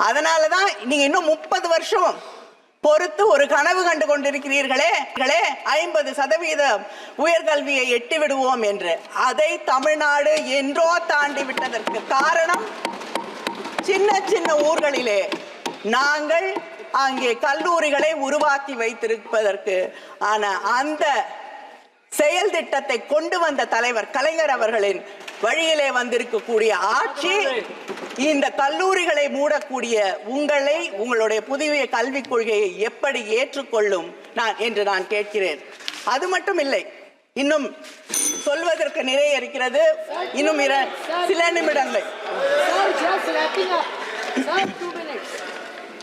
அதனாலதான் நீங்க இன்னும் 30 வருஷம் பொறுத்து ஒரு கனவு கண்டு கொண்டிருக்கிறீர்களே 50% உயர்கல்வியை எட்டி விடுவோம் என்று. அதை தமிழ்நாடு என்றோ தாண்டி விட்டதற்கு காரணம் சின்ன சின்ன ஊர்களிலே நாங்கள் அங்கே கல்லூரிகளை உருவாக்கி வைத்திருப்பதற்கு ஆன அந்த செயல் திட்டத்தை கொண்டு வந்த தலைவர் கலைஞர் அவர்களின் வழியிலே வந்திருக்கக்கூடிய ஆட்சி இந்த கல்லூரிகளை மூடக்கூடிய உங்களை, உங்களுடைய புதிய கல்விக் கொள்கையை எப்படி ஏற்றுக்கொள்ளும் என்று நான் கேட்கிறேன். அது மட்டும் இல்லை, இன்னும் சொல்வதற்கு நிறைய இருக்கிறது. இன்னும் சில நிமிடங்கள்.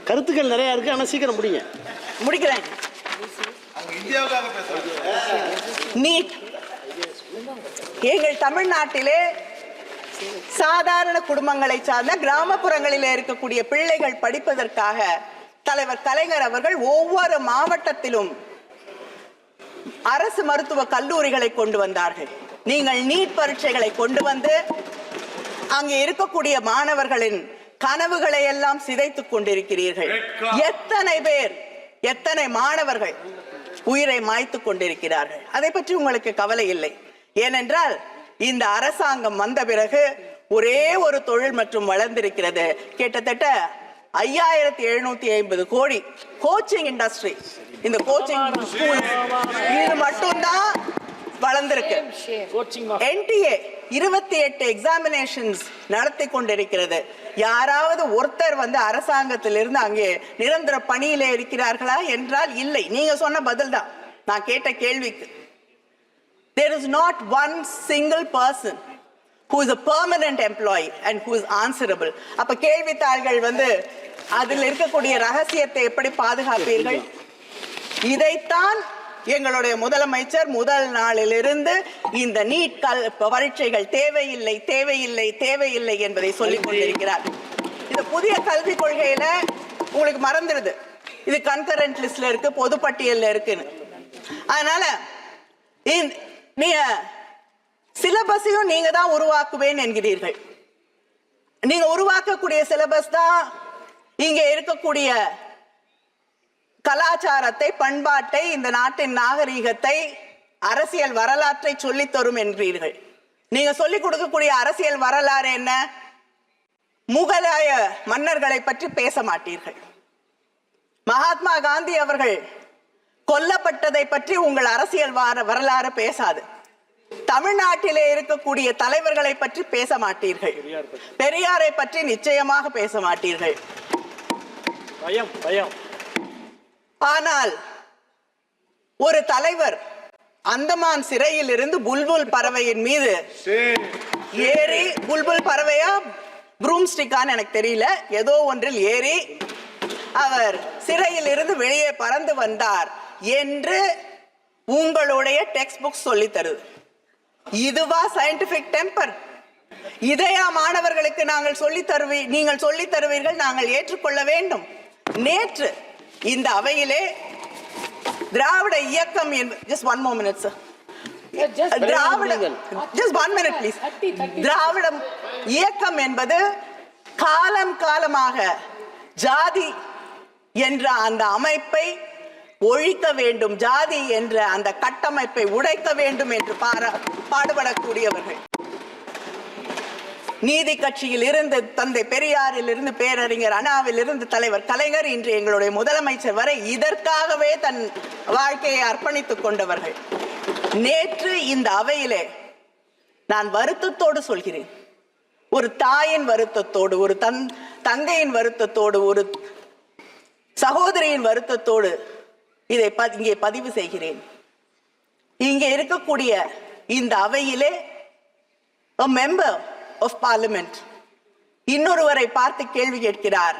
கருத்துக்கள் நிறைய இருக்கு, ஆனா சீக்கிரம் முடிக்கிறேன். நீட் எங்கள் தமிழ்நாட்டிலே சாதாரண குடும்பங்களை சார்ந்த கிராமப்புறங்களில் இருக்கக்கூடிய பிள்ளைகள் படிப்பதற்காக தலைவர் கலைஞர் அவர்கள் ஒவ்வொரு மாவட்டத்திலும் அரசு மருத்துவ கல்லூரிகளை கொண்டு வந்தார்கள். நீங்கள் நீட் பரீட்சைகளை கொண்டு வந்து அங்கே இருக்கக்கூடிய மாணவர்களின் கனவுகளை எல்லாம் சிதைத்துக் கொண்டிருக்கிறீர்கள். எத்தனை பேர், எத்தனை மாணவர்கள் உயிரை மாய்த்துக் கொண்டிருக்கிறார்கள். அதை பற்றி உங்களுக்கு கவலை இல்லை. ஏனென்றால் இந்த அரசாங்கம் வந்த பிறகு ஒரே ஒரு தொழில் மற்றும் வளர்ந்திருக்கிறது. கிட்டத்தட்ட 5750 கோடி கோச்சிங் இண்டஸ்ட்ரி, இந்த கோச்சிங் ஸ்கூல் இது மட்டும்தான் வளர்ந்திருக்கு. NTA 28 எக்ஸாமினேஷன்ஸ் நடத்தி கொண்டிருக்கிறது. யாராவது ஒருத்தர் அரசாங்கத்திலிருந்து அங்கே நிரந்தர பணியிலே இருக்கிறார்களா என்றால் இல்லை. நீங்க சொன்ன பதில் தான் நான் கேட்ட கேள்விக்கு. There is not one single person who is a permanent employee and who is answerable. அப்ப கேள்வித்தாள்கள் அதில் இருக்கக்கூடிய ரகசியத்தை எப்படி பாதுகாப்பீர்கள்? இதைத்தான் எங்களுடைய முதலமைச்சர் முதல் நாளிலிருந்து இந்த நீட் பரீட்சைகள் தேவையில்லை தேவையில்லை தேவையில்லை என்பதை சொல்லிக் கொண்டிருக்கிறார். இந்த புதிய கல்விக் கொள்கையில உங்களுக்கு மறந்துடுது, இது கன்கரண்ட் லிஸ்ட்ல இருக்கு, பொதுப்பட்டியல்ல இருக்குன்னு. அதனால நீங்க சிலபஸையும் நீங்க தான் உருவாக்குவேன் என்கிறீர்கள். நீங்க உருவாக்கக்கூடிய சிலபஸ் தான் இங்க இருக்கக்கூடிய கலாச்சாரத்தை, பண்பாட்டை, இந்த நாட்டின் நாகரீகத்தை, அரசியல் வரலாற்றை சொல்லித் தரும் என்கிறீர்கள். நீங்க சொல்லிக் கொடுக்கக்கூடிய அரசியல் வரலாறு என்ன? முகலாய மன்னர்களை பற்றி பேச மாட்டீர்கள். மகாத்மா காந்தி அவர்கள் கொல்லப்பட்டதை பற்றி உங்கள் அரசியல் வரலாறு பேசாது. தமிழ்நாட்டிலே இருக்கக்கூடிய தலைவர்களை பற்றி பேச மாட்டீர்கள். பெரியாரை பற்றி நிச்சயமாக பேச மாட்டீர்கள். ஆனால் ஒரு தலைவர் அந்தமான் சிறையில் இருந்து புல்புல் பறவையின் மீது ஏறி, புல்புல் பறவையா ப்ரூம்ஸ்டிக்கான்னு எனக்கு தெரியல, ஏதோ ஒன்றில் ஏறி அவர் சிறையில் இருந்து வெளியே பறந்து வந்தார் என்று உங்களுடைய டெக்ஸ்ட் புக் சொல்லி தருது. இதுவா சயின்டிபிக் டெம்பர்? இதையா மாணவர்களுக்கு நீங்கள் சொல்லி தருவீர்கள், நாங்கள் ஏற்றுக்கொள்ள வேண்டும்? நேற்று இந்த அவையிலே திராவிட இயக்கம் திராவிட இயக்கம் என்பது காலம் காலமாக ஜாதி என்ற அந்த அமைப்பை ஒழிக்க வேண்டும், ஜாதி என்ற அந்த கட்டமைப்பை உடைக்க வேண்டும் என்று பாடுபடக்கூடியவர்கள். நீதி கட்சியில் இருந்து தந்தை பெரியாரில் இருந்து பேரறிஞர் அண்ணாவில் இருந்து தலைவர் கலைஞர், இன்று எங்களுடைய முதலமைச்சர் வரை இதற்காகவே தன் வாழ்க்கையை அர்ப்பணித்துக் கொண்டவர்கள். நேற்று இந்த அவையிலே நான் வருத்தத்தோடு சொல்கிறேன், ஒரு தாயின் வருத்தத்தோடு, ஒரு தங்கையின் வருத்தத்தோடு, ஒரு சகோதரியின் வருத்தத்தோடு இதை இங்கே பதிவு செய்கிறேன். இங்கே இருக்கக்கூடிய இந்த அவையிலே a member of parliament இன்னொருவரை பார்த்து கேள்வி கேட்கிறார்,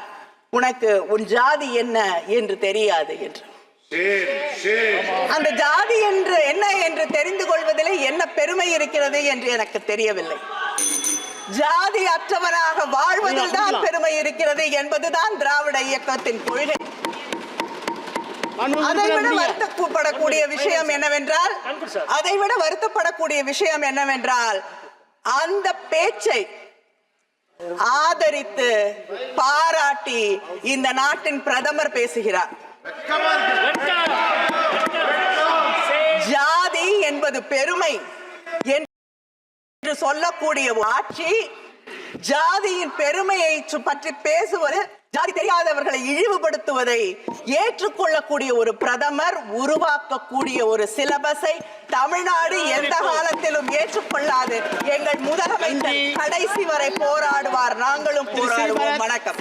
உனக்கு உன் ஜாதி என்ன என்று தெரியாது என்று. அந்த ஜாதி என்று என்ன என்று தெரிந்து கொள்வதிலே என்ன பெருமை இருக்கிறது என்று எனக்கு தெரியவில்லை. ஜாதி அற்றவராக வாழ்வதில் தான் பெருமை இருக்கிறது என்பதுதான் திராவிட இயக்கத்தின் கொள்கை. அதைவிட வருத்தப்படக்கூடிய விஷயம் என்னவென்றால் அந்த பேச்சை ஆதரித்து பாராட்டி பாராட்டி இந்த நாட்டின் பிரதமர் பேசுகிறார். ஜாதி என்பது பெருமை என்று சொல்லக்கூடிய ஆட்சி ஜாதியின் பெருமையை பற்றி பேசுவது, ஜாதி தெரியாதவர்களை இழிவுபடுத்துவதை ஏற்றுக்கொள்ளக்கூடிய ஒரு பிரதமர் உருவாக்கக்கூடிய ஒரு சிலபஸை தமிழ்நாடு எந்த காலத்திலும் ஏற்றுக்கொள்ளாது. எங்கள் முதலமைச்சர் கடைசி வரை போராடுவார். நாங்களும் போராடுவோம். வணக்கம்.